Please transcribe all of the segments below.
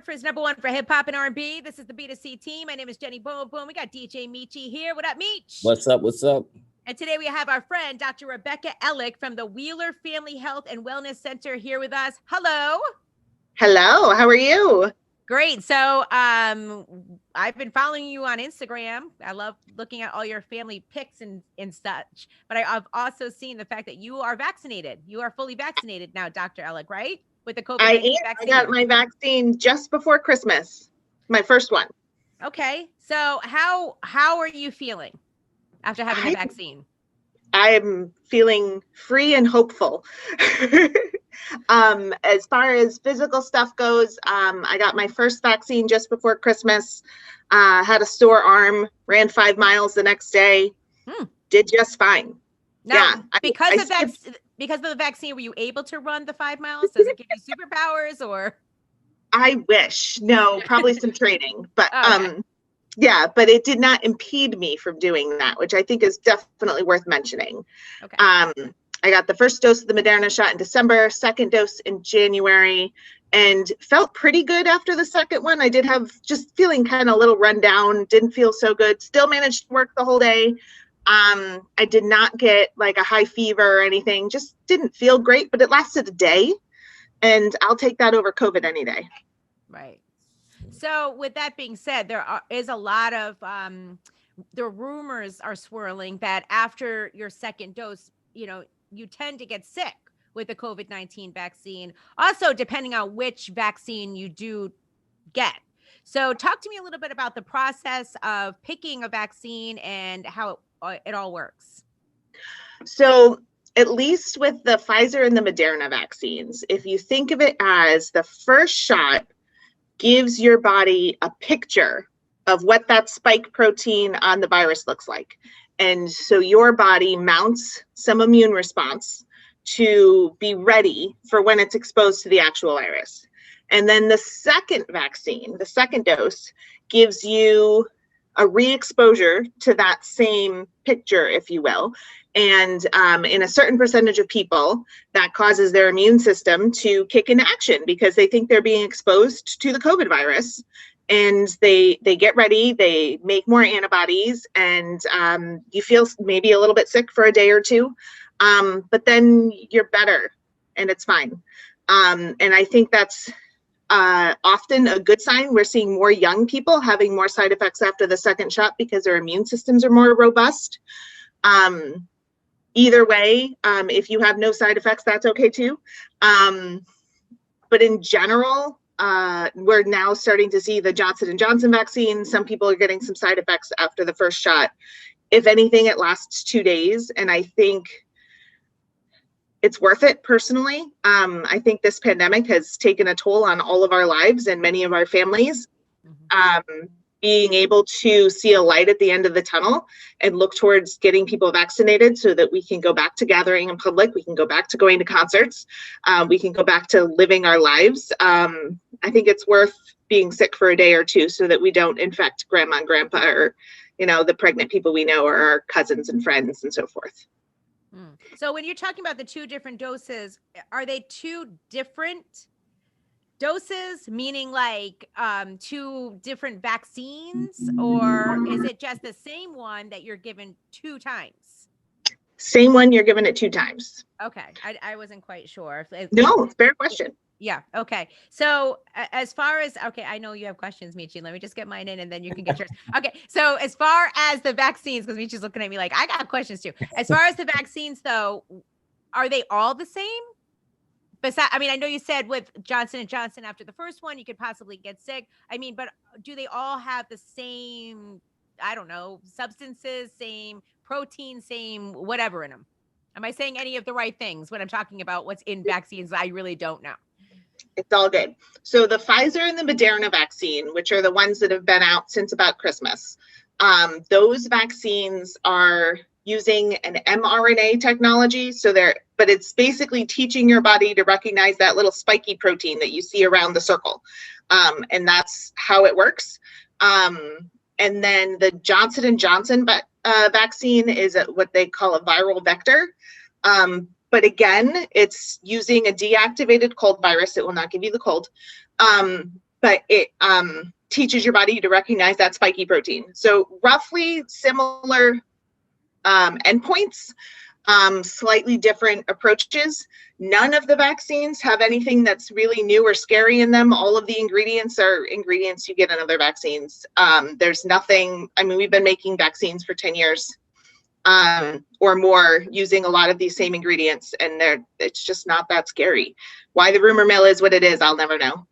Hartford's #1 for hip hop and R&B. This is the B2C team. My name is Jenny Boom Boom. We got DJ Michi here. What up, Meech? What's up? What's up? And today we have our friend, Dr. Rebecca Ellick from the Wheeler Family Health and Wellness Center here with us. Hello. Hello. How are you? Great. So I've been following you on Instagram. I love looking at all your family pics and such. But I've also seen the fact that you are vaccinated. You are fully vaccinated now, Dr. Ellick, right? With the COVID-19 vaccine. I got my vaccine just before Christmas, my first one. Okay. So how are you feeling after having the vaccine? I'm feeling free and hopeful. As far as physical stuff goes, I got my first vaccine just before Christmas, had a sore arm, ran 5 miles the next day, did just fine. Now, because of the vaccine, were you able to run the 5 miles? Does it give you superpowers or? I wish. No, probably some training, but yeah, but it did not impede me from doing that, which I think is definitely worth mentioning. Okay. I got the first dose of the Moderna shot in December, second dose in January, and felt pretty good after the second one. I did have just feeling kind of a little run down, didn't feel so good, still managed to work the whole day. I did not get like a high fever or anything, just didn't feel great, but it lasted a day, and I'll take that over COVID any day. Right. So with that being said, is a lot of, the rumors are swirling that after your second dose, you tend to get sick with the COVID-19 vaccine. Also, depending on which vaccine you do get. So talk to me a little bit about the process of picking a vaccine and how it all works. So at least with the Pfizer and the Moderna vaccines, if you think of it as the first shot gives your body a picture of what that spike protein on the virus looks like. And so your body mounts some immune response to be ready for when it's exposed to the actual virus. And then the second vaccine, the second dose, gives you a re-exposure to that same picture, if you will. And in a certain percentage of people, that causes their immune system to kick into action because they think they're being exposed to the COVID virus. And they get ready, they make more antibodies, and you feel maybe a little bit sick for a day or two, but then you're better and it's fine. And I think that's often a good sign. We're seeing more young people having more side effects after the second shot because their immune systems are more robust. Either way, if you have no side effects, that's okay too. But in general, we're now starting to see the Johnson & Johnson vaccine. Some people are getting some side effects after the first shot. If anything, it lasts 2 days. And I think it's worth it personally. I think this pandemic has taken a toll on all of our lives and many of our families. Being able to see a light at the end of the tunnel and look towards getting people vaccinated so that we can go back to gathering in public, we can go back to going to concerts, we can go back to living our lives. I think it's worth being sick for a day or two so that we don't infect grandma and grandpa or, the pregnant people we know or our cousins and friends and so forth. So when you're talking about the 2 different doses, are they 2 different doses, meaning like 2 different vaccines, or is it just the same one that you're given 2 times? Same one, you're given it 2 times. Okay, I wasn't quite sure. No, fair question. Yeah. Okay. So as far as, I know you have questions, Michi. Let me just get mine in and then you can get yours. Okay. So as far as the vaccines, because Michi's looking at me like, I got questions too. As far as the vaccines though, are they all the same? Besides, I know you said with Johnson & Johnson after the first one, you could possibly get sick. But do they all have the same, substances, same protein, same whatever in them? Am I saying any of the right things when I'm talking about what's in vaccines? I really don't know. It's all good. So the Pfizer and the Moderna vaccine, which are the ones that have been out since about Christmas, those vaccines are using an mRNA technology. But it's basically teaching your body to recognize that little spiky protein that you see around the circle. And that's how it works. And then the Johnson & Johnson vaccine is what they call a viral vector. But again, it's using a deactivated cold virus. It will not give you the cold. but it teaches your body to recognize that spiky protein. So roughly similar endpoints, slightly different approaches. None of the vaccines have anything that's really new or scary in them. All of the ingredients are ingredients you get in other vaccines. There's nothing, I mean, we've been making vaccines for 10 years or more using a lot of these same ingredients, and it's just not that scary. Why the rumor mill is what it is, I'll never know.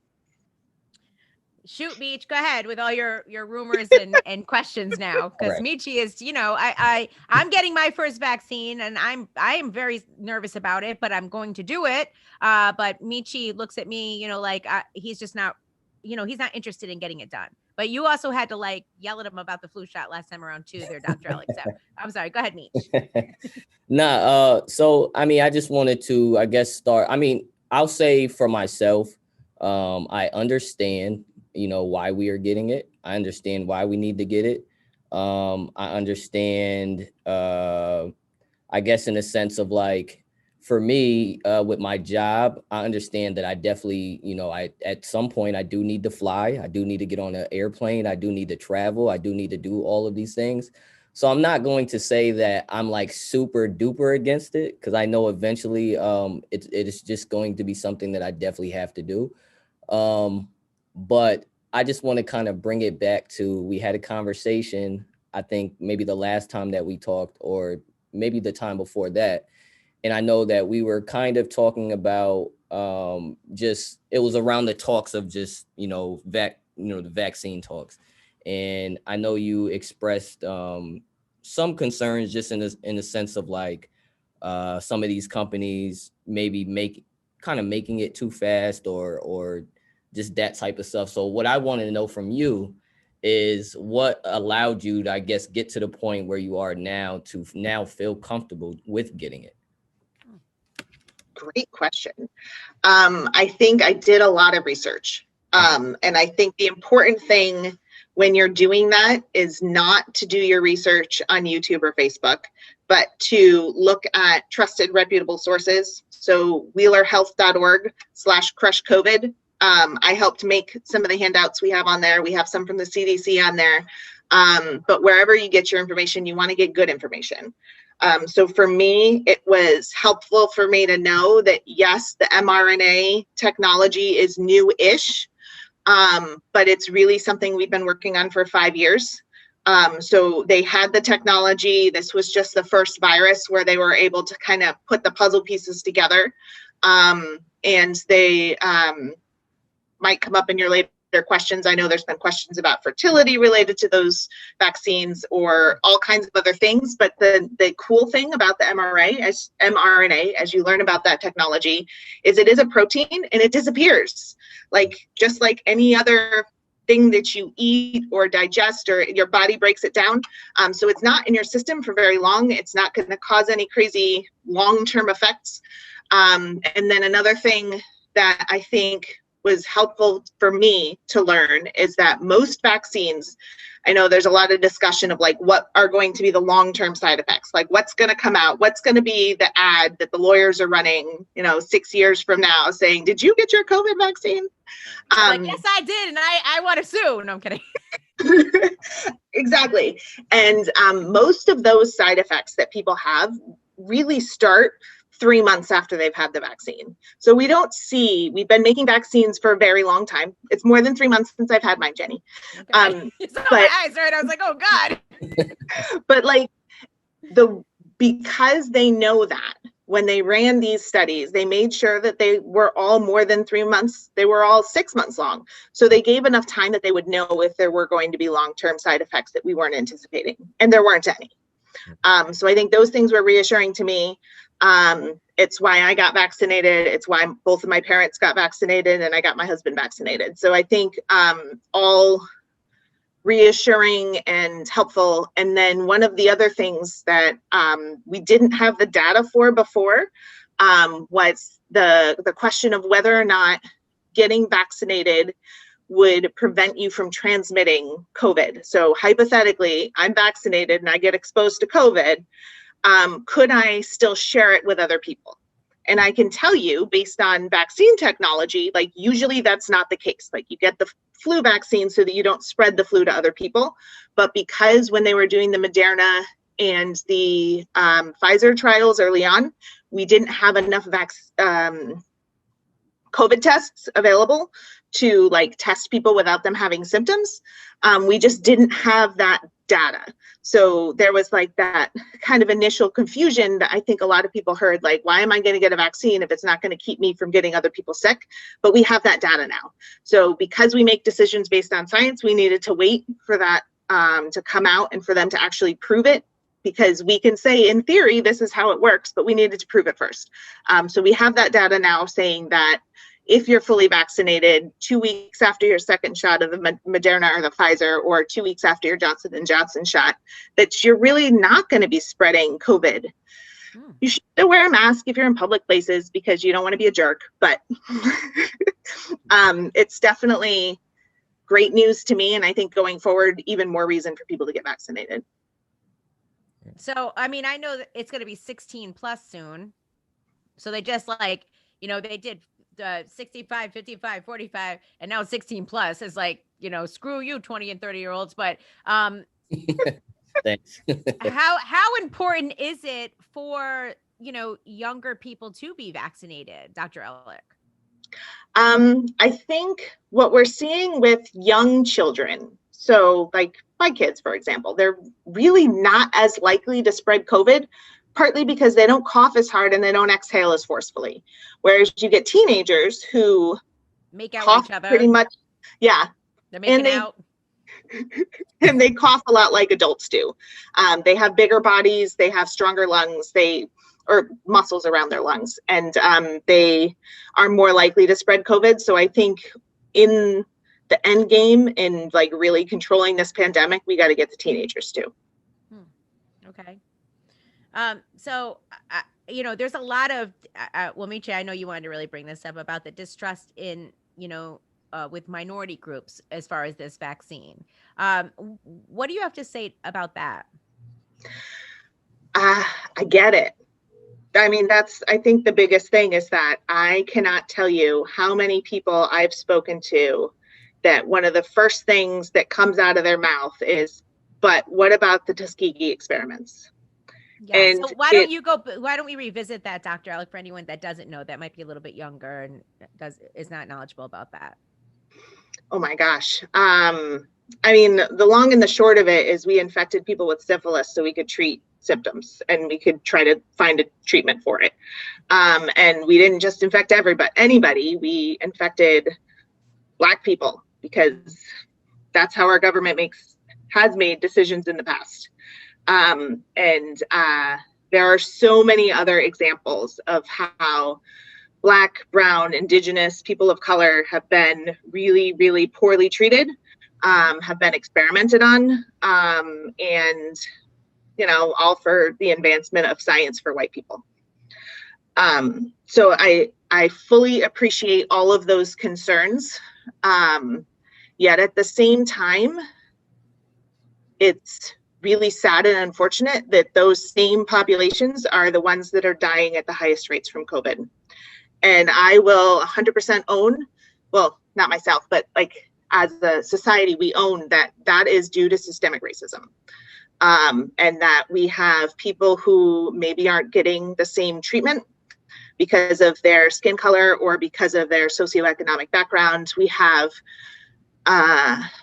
Shoot, Meech, go ahead with all your rumors and questions now, because Right. Michi is, you know, I'm getting my first vaccine and I am very nervous about it, but I'm going to do it. But Michi looks at me, you know, like he's just not, you know, he's not interested in getting it done. But you also had to like yell at him about the flu shot last time around too, there, Dr. Alex. So I'm sorry. Go ahead, Meech. So I mean, I just wanted to, I guess, start. I mean, I'll say for myself, I understand, you know, why we are getting it. I understand why we need to get it. I understand, I guess, in a sense of like, for me, with my job, I understand that I definitely, you know, at some point I do need to fly. I do need to get on an airplane. I do need to travel. I do need to do all of these things. So I'm not going to say that I'm like super duper against it, because I know eventually it is just going to be something that I definitely have to do. But I just want to kind of bring it back to, we had a conversation, I think maybe the last time that we talked, or maybe the time before that. And I know that we were kind of talking about just, it was around the talks of just, you know, the vaccine talks. And I know you expressed some concerns just in the sense of like some of these companies maybe making it too fast or just that type of stuff. So what I want to know from you is what allowed you to, I guess, get to the point where you are now to now feel comfortable with getting it. Great question. I think I did a lot of research. And I think the important thing when you're doing that is not to do your research on YouTube or Facebook, but to look at trusted, reputable sources. So wheelerhealth.org/crushcovid. I helped make some of the handouts we have on there. We have some from the CDC on there. But wherever you get your information, you want to get good information. So for me, it was helpful for me to know that, yes, the mRNA technology is new-ish, but it's really something we've been working on for 5 years. So they had the technology. This was just the first virus where they were able to kind of put the puzzle pieces together. And they might come up in your later questions. I know there's been questions about fertility related to those vaccines or all kinds of other things, but the cool thing about the mRNA, as you learn about that technology, is it is a protein and it disappears. Like, just like any other thing that you eat or digest, or your body breaks it down. So it's not in your system for very long. It's not going to cause any crazy long-term effects. And then another thing that I think was helpful for me to learn is that most vaccines, I know there's a lot of discussion of like what are going to be the long-term side effects, like what's going to come out, what's going to be the ad that the lawyers are running, 6 years from now saying, did you get your COVID vaccine? Like, yes, I did, and I want to sue. No, I'm kidding. Exactly. And most of those side effects that people have really start 3 months after they've had the vaccine. So we've been making vaccines for a very long time. It's more than 3 months since I've had mine, Jenny. Okay. You saw my eyes, right? I was like, oh God. But like because they know that when they ran these studies, they made sure that they were all more than 3 months. They were all 6 months long. So they gave enough time that they would know if there were going to be long-term side effects that we weren't anticipating, and there weren't any. So I think those things were reassuring to me. It's why I got vaccinated. It's why both of my parents got vaccinated, and I got my husband vaccinated. So I think all reassuring and helpful. And then one of the other things that we didn't have the data for before was the question of whether or not getting vaccinated would prevent you from transmitting COVID. So hypothetically, I'm vaccinated and I get exposed to COVID. Could I still share it with other people? And I can tell you, based on vaccine technology, like usually that's not the case. Like you get the flu vaccine so that you don't spread the flu to other people. But because when they were doing the Moderna and the Pfizer trials early on, we didn't have enough COVID tests available to like test people without them having symptoms. We just didn't have that data. So there was like that kind of initial confusion that I think a lot of people heard, like, why am I going to get a vaccine if it's not going to keep me from getting other people sick? But we have that data now. So because we make decisions based on science, we needed to wait for that to come out and for them to actually prove it, because we can say in theory, this is how it works, but we needed to prove it first. So we have that data now saying that if you're fully vaccinated 2 weeks after your second shot of the Moderna or the Pfizer, or 2 weeks after your Johnson & Johnson shot, that you're really not going to be spreading COVID. You should still wear a mask if you're in public places because you don't want to be a jerk, but it's definitely great news to me. And I think going forward, even more reason for people to get vaccinated. So, I mean, I know that it's going to be 16 plus soon. So they just like, you know, they did 65, 55, 45, and now 16 plus is like, you know, screw you 20 and 30-year-olds. But Thanks. how important is it for, you know, younger people to be vaccinated, Dr. Ehrlich? I think what we're seeing with young children, so like my kids, for example, they're really not as likely to spread COVID, partly because they don't cough as hard and they don't exhale as forcefully. Whereas you get teenagers who make out cough with each other. Pretty much, yeah. They're making out. And they cough a lot like adults do. They have bigger bodies, they have stronger lungs, or muscles around their lungs, and they are more likely to spread COVID. So I think in the end game, in like really controlling this pandemic, we got to get the teenagers too. Okay. So, you know, there's a lot of, well, Meechie, I know you wanted to really bring this up about the distrust in, you know, with minority groups as far as this vaccine. What do you have to say about that? I get it. I mean, I think the biggest thing is that I cannot tell you how many people I've spoken to that one of the first things that comes out of their mouth is, but what about the Tuskegee experiments? Yeah. And so why don't we revisit that, Dr. Ehrlich, for anyone that doesn't know, that might be a little bit younger and is not knowledgeable about that? Oh my gosh. I mean, the long and the short of it is we infected people with syphilis so we could treat symptoms and we could try to find a treatment for it. And we didn't just infect anybody, we infected Black people because that's how our government has made decisions in the past. And there are so many other examples of how Black, brown, indigenous, people of color have been really, really poorly treated, have been experimented on, and, you know, all for the advancement of science for white people. So I fully appreciate all of those concerns. Yet at the same time, it's really sad and unfortunate that those same populations are the ones that are dying at the highest rates from COVID. And I will 100% own, well, not myself, but like as a society, we own that is due to systemic racism. And that we have people who maybe aren't getting the same treatment because of their skin color or because of their socioeconomic background. We have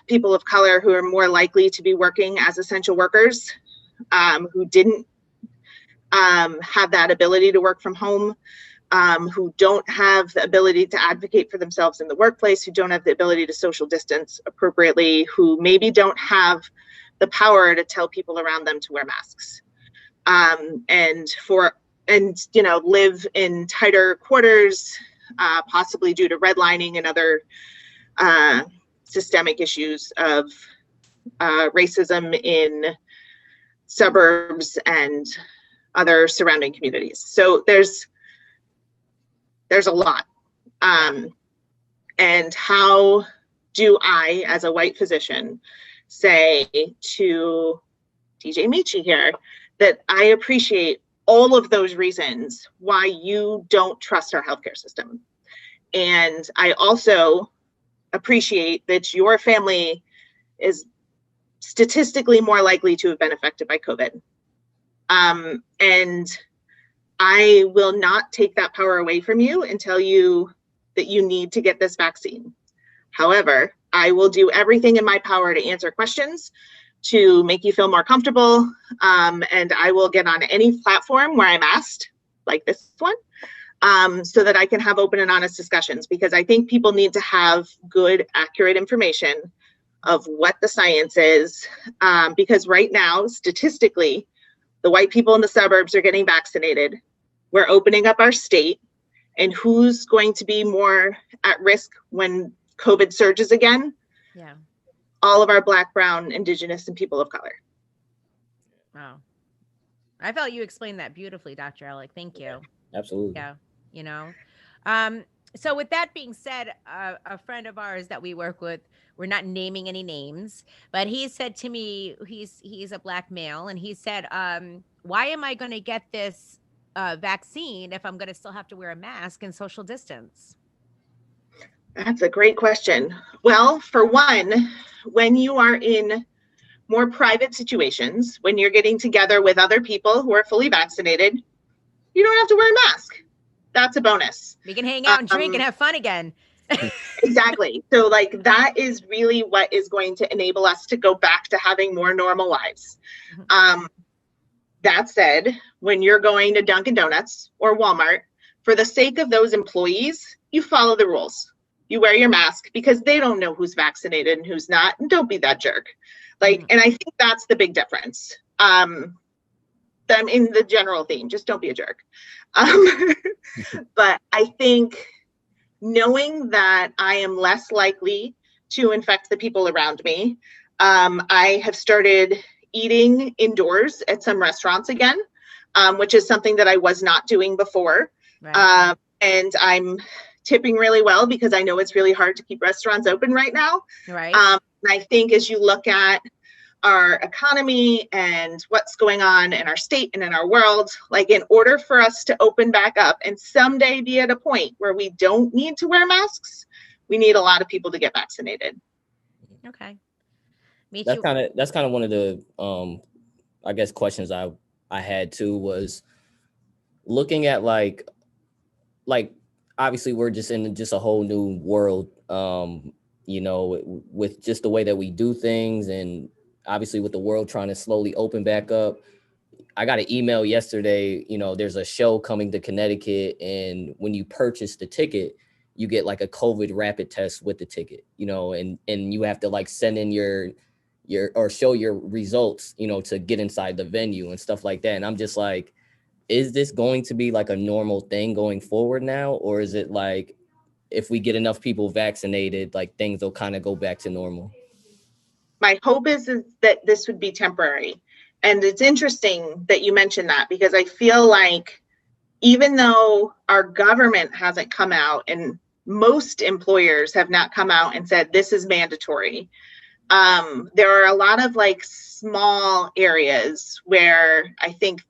people of color who are more likely to be working as essential workers, who didn't have that ability to work from home, who don't have the ability to advocate for themselves in the workplace, who don't have the ability to social distance appropriately, who maybe don't have the power to tell people around them to wear masks, and you know, live in tighter quarters, possibly due to redlining and other systemic issues of racism in suburbs and other surrounding communities. So there's a lot. And how do I, as a white physician, say to DJ Meechie here that I appreciate all of those reasons why you don't trust our healthcare system. And I also appreciate that your family is statistically more likely to have been affected by COVID. And I will not take that power away from you and tell you that you need to get this vaccine. However, I will do everything in my power to answer questions, to make you feel more comfortable. And I will get on any platform where I'm asked, like this one, so that I can have open and honest discussions, because I think people need to have good, accurate information of what the science is. Because right now, statistically, the white people in the suburbs are getting vaccinated. We're opening up our state. And who's going to be more at risk when COVID surges again? Yeah. All of our Black, Brown, Indigenous, and people of color. Wow. I felt you explained that beautifully, Dr. Ehrlich. Thank you. Absolutely. Yeah. You know, so with that being said, a friend of ours that we work with, we're not naming any names, but he said to me, he's a Black male, and he said, why am I going to get this vaccine if I'm going to still have to wear a mask and social distance? That's a great question. Well, for one, when you are in more private situations, when you're getting together with other people who are fully vaccinated, you don't have to wear a mask. That's a bonus. We can hang out and drink and have fun again. Exactly. So like that is really what is going to enable us to go back to having more normal lives. That said, when you're going to Dunkin' Donuts or Walmart, for the sake of those employees, you follow the rules. You wear your mask because they don't know who's vaccinated and who's not. And don't be that jerk. Like, and I think that's the big difference. I'm in the general theme, just don't be a jerk. But I think knowing that I am less likely to infect the people around me, I have started eating indoors at some restaurants again, which is something that I was not doing before. Right. And I'm tipping really well because I know it's really hard to keep restaurants open right now. Right. And I think as you look at our economy and what's going on in our state and in our world, like in order for us to open back up and someday be at a point where we don't need to wear masks, we need a lot of people to get vaccinated. Okay. That's kind of one of the I guess questions I had too, was looking at like obviously we're just in just a whole new world, you know, with just the way that we do things, and obviously with the world trying to slowly open back up. I got an email yesterday, you know, there's a show coming to Connecticut, and when you purchase the ticket, you get like a COVID rapid test with the ticket, you know, and you have to like send in your or show your results, you know, to get inside the venue and stuff like that. And I'm just like, is this going to be like a normal thing going forward now? Or is it like, if we get enough people vaccinated, like things will kind of go back to normal? My hope is that this would be temporary. And it's interesting that you mentioned that, because I feel like even though our government hasn't come out and most employers have not come out and said this is mandatory, there are a lot of like small areas where I think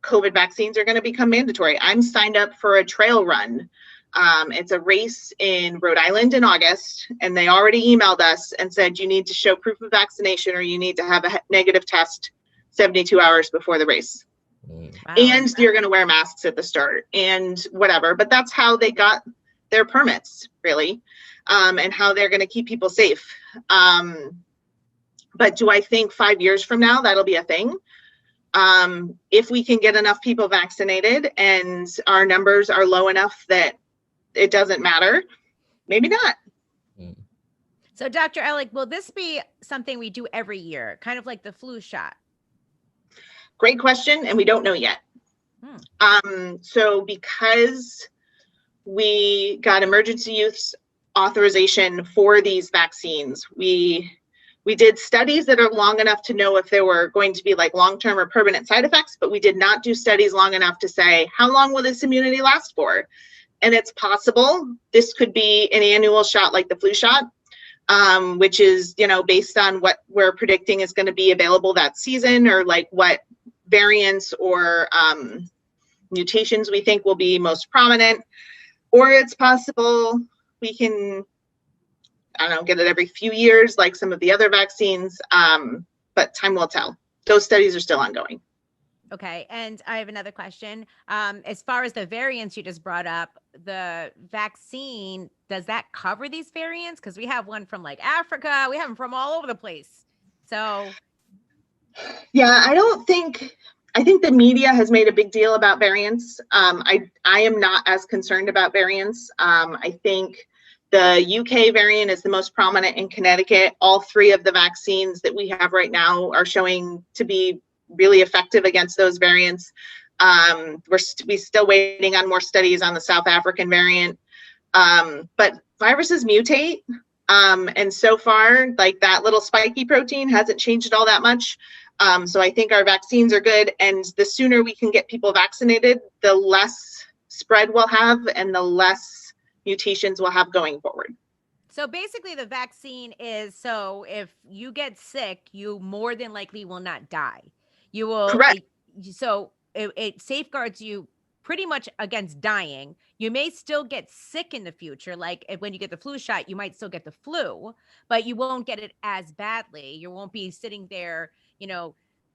COVID vaccines are going to become mandatory. I'm signed up for a trail run. It's a race in Rhode Island in August, and they already emailed us and said you need to show proof of vaccination or you need to have a negative test 72 hours before the race. Wow. And you're going to wear masks at the start and whatever. But that's how they got their permits, really, and how they're going to keep people safe. But do I think 5 years from now that'll be a thing? If we can get enough people vaccinated and our numbers are low enough that it doesn't matter, maybe not. So Dr. Ehrlich, will this be something we do every year, kind of like the flu shot? Great question, and we don't know yet. So because we got emergency use authorization for these vaccines, we did studies that are long enough to know if there were going to be like long-term or permanent side effects, but we did not do studies long enough to say, how long will this immunity last for? And it's possible this could be an annual shot like the flu shot, which is, you know, based on what we're predicting is going to be available that season, or like what variants or mutations we think will be most prominent, or it's possible we can, I don't know, get it every few years like some of the other vaccines, but time will tell. Those studies are still ongoing. Okay, and I have another question. As far as the variants you just brought up, the vaccine, does that cover these variants? Because we have one from like Africa, we have them from all over the place. So yeah, I think the media has made a big deal about variants. I am not as concerned about variants. I think the UK variant is the most prominent in Connecticut. All three of the vaccines that we have right now are showing to be really effective against those variants. We're still waiting on more studies on the South African variant. But viruses mutate. And so far, like that little spiky protein hasn't changed all that much. So I think our vaccines are good. And the sooner we can get people vaccinated, the less spread we'll have and the less mutations we'll have going forward. So basically the vaccine is, so if you get sick, you more than likely will not die. You will, Correct. It safeguards you pretty much against dying. You may still get sick in the future. Like when you get the flu shot, you might still get the flu, but you won't get it as badly. You won't be sitting there,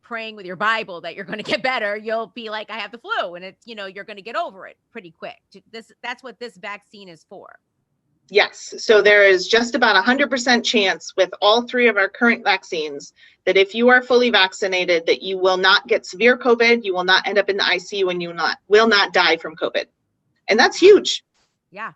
praying with your Bible that you're going to get better. You'll be like, I have the flu, and it's, you're going to get over it pretty quick. That's what this vaccine is for. Yes. So there is just about 100% chance with all three of our current vaccines that if you are fully vaccinated, that you will not get severe COVID, you will not end up in the ICU, and you will not die from COVID. And that's huge. Yeah.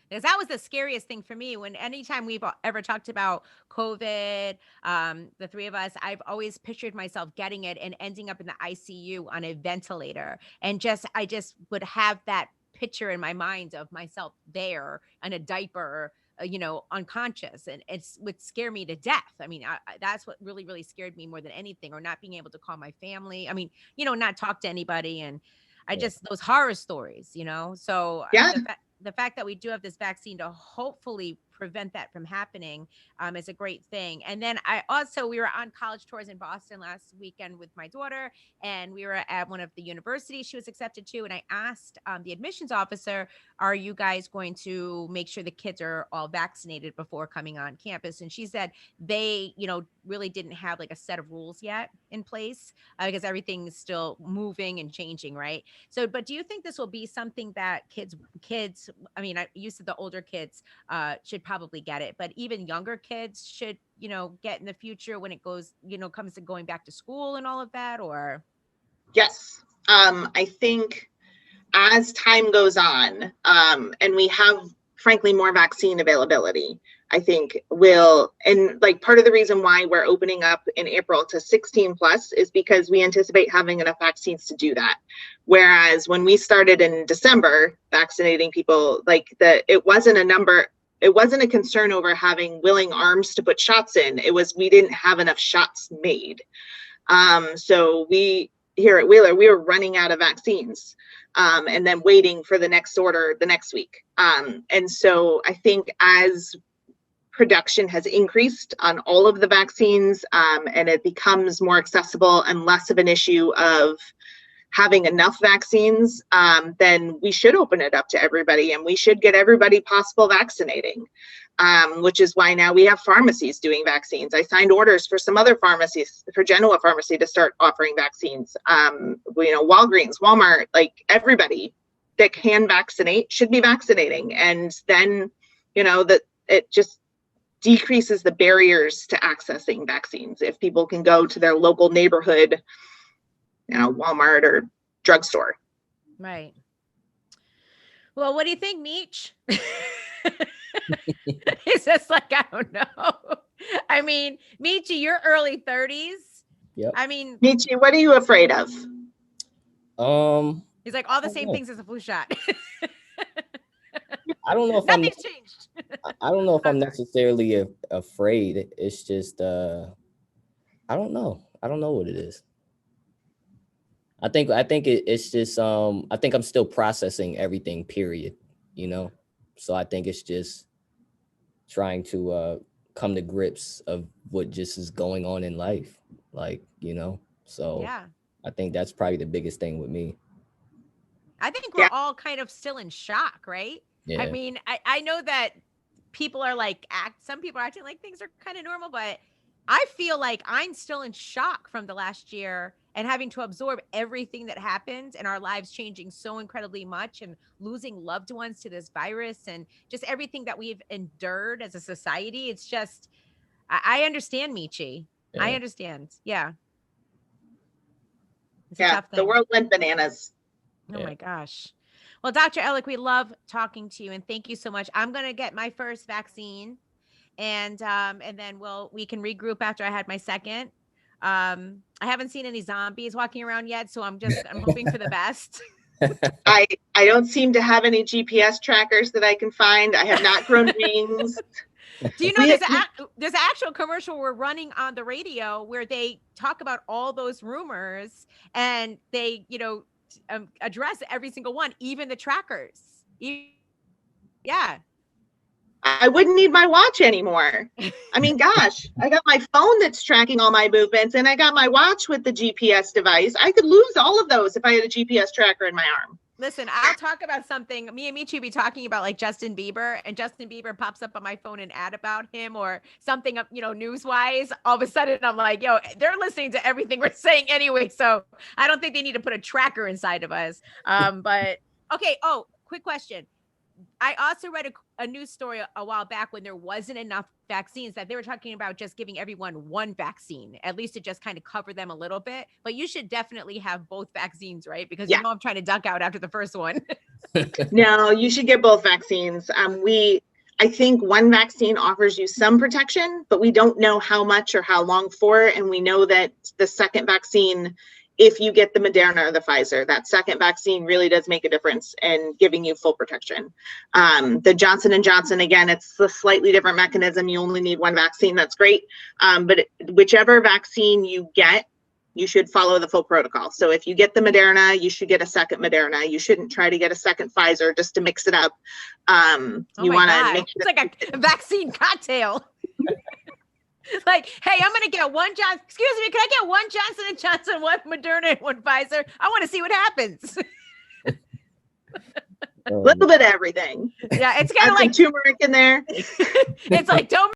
Because that was the scariest thing for me. Anytime we've ever talked about COVID, the three of us, I've always pictured myself getting it and ending up in the ICU on a ventilator. And I just would have that picture in my mind of myself there in a diaper, unconscious, and it would scare me to death. I mean, that's what really, really scared me more than anything, or not being able to call my family. I mean, not talk to anybody. And those horror stories, so yeah. The fact that we do have this vaccine to hopefully prevent that from happening is a great thing. And then we were on college tours in Boston last weekend with my daughter, and we were at one of the universities she was accepted to. And I asked the admissions officer, are you guys going to make sure the kids are all vaccinated before coming on campus? And she said they, really didn't have like a set of rules yet in place because everything is still moving and changing, right? So, but do you think this will be something that kids, I mean, you said the older kids should probably get it, but even younger kids should, get in the future when it goes, comes to going back to school and all of that, or? Yes. I think as time goes on, and we have, frankly, more vaccine availability, I think and like part of the reason why we're opening up in April to 16 plus is because we anticipate having enough vaccines to do that. Whereas when we started in December vaccinating people, it wasn't a concern over having willing arms to put shots in. It was, we didn't have enough shots made. So we here at Wheeler, we were running out of vaccines and then waiting for the next order the next week. And so I think as production has increased on all of the vaccines and it becomes more accessible and less of an issue of having enough vaccines, then we should open it up to everybody and we should get everybody possible vaccinating, which is why now we have pharmacies doing vaccines. I signed orders for some other pharmacies, for Genoa Pharmacy, to start offering vaccines. Walgreens, Walmart, like everybody that can vaccinate should be vaccinating. And then, that it just decreases the barriers to accessing vaccines if people can go to their local neighborhood, Walmart or drugstore. Right. Well, what do you think, Meech? He's just like, I don't know. I mean, Meechy, you're early 30s. Yep. I mean, Meechy, what are you afraid of? He's like all the same things as a flu shot. I don't know if Nothing's changed. I don't know if I'm necessarily afraid. It's just I don't know. I don't know what it is. I think it's just I think I'm still processing everything, period, So I think it's just trying to come to grips of what just is going on in life, so yeah. I think that's probably the biggest thing with me. I think we're Yeah. all kind of still in shock, right? Yeah. I mean, I know that people are like some people are acting like things are kind of normal, but I feel like I'm still in shock from the last year and having to absorb everything that happened and our lives changing so incredibly much and losing loved ones to this virus and just everything that we've endured as a society. It's just, I understand, Michi. I Yeah. understand. Yeah. It's a Yeah, tough the thing. world went bananas. Oh Yeah. my gosh. Well, Dr. Ellick, we love talking to you and thank you so much. I'm going to get my first vaccine and then we can regroup after I had my second. I haven't seen any zombies walking around yet, so I'm hoping for the best. I don't seem to have any GPS trackers that I can find. I have not grown wings. Do you know there's an actual commercial we're running on the radio where they talk about all those rumors and they, address every single one, even the trackers. Yeah. I wouldn't need my watch anymore. I mean, gosh, I got my phone that's tracking all my movements and I got my watch with the GPS device. I could lose all of those if I had a GPS tracker in my arm. Listen, I'll talk about something. Me and Michi be talking about like Justin Bieber, and Justin Bieber pops up on my phone an ad about him or something, news wise. All of a sudden, I'm like, yo, they're listening to everything we're saying anyway. So I don't think they need to put a tracker inside of us. But okay. Oh, quick question. I also read a news story a while back when there wasn't enough vaccines that they were talking about just giving everyone one vaccine, at least to just kind of cover them a little bit. But you should definitely have both vaccines, right? Because Yeah. I'm trying to duck out after the first one. No, you should get both vaccines. I think one vaccine offers you some protection, but we don't know how much or how long for. And we know that the second vaccine, if you get the Moderna or the Pfizer, that second vaccine really does make a difference in giving you full protection. The Johnson & Johnson, again, it's a slightly different mechanism. You only need one vaccine. That's great. But whichever vaccine you get, you should follow the full protocol. So if you get the Moderna, you should get a second Moderna. You shouldn't try to get a second Pfizer just to mix it up. You want to make sure it's like a vaccine cocktail. Like, hey, I'm gonna get one excuse me, can I get one Johnson & Johnson, one Moderna, and one Pfizer? I want to see what happens. a little bit of everything. Yeah, it's kind Add of some like turmeric in there. it's like don't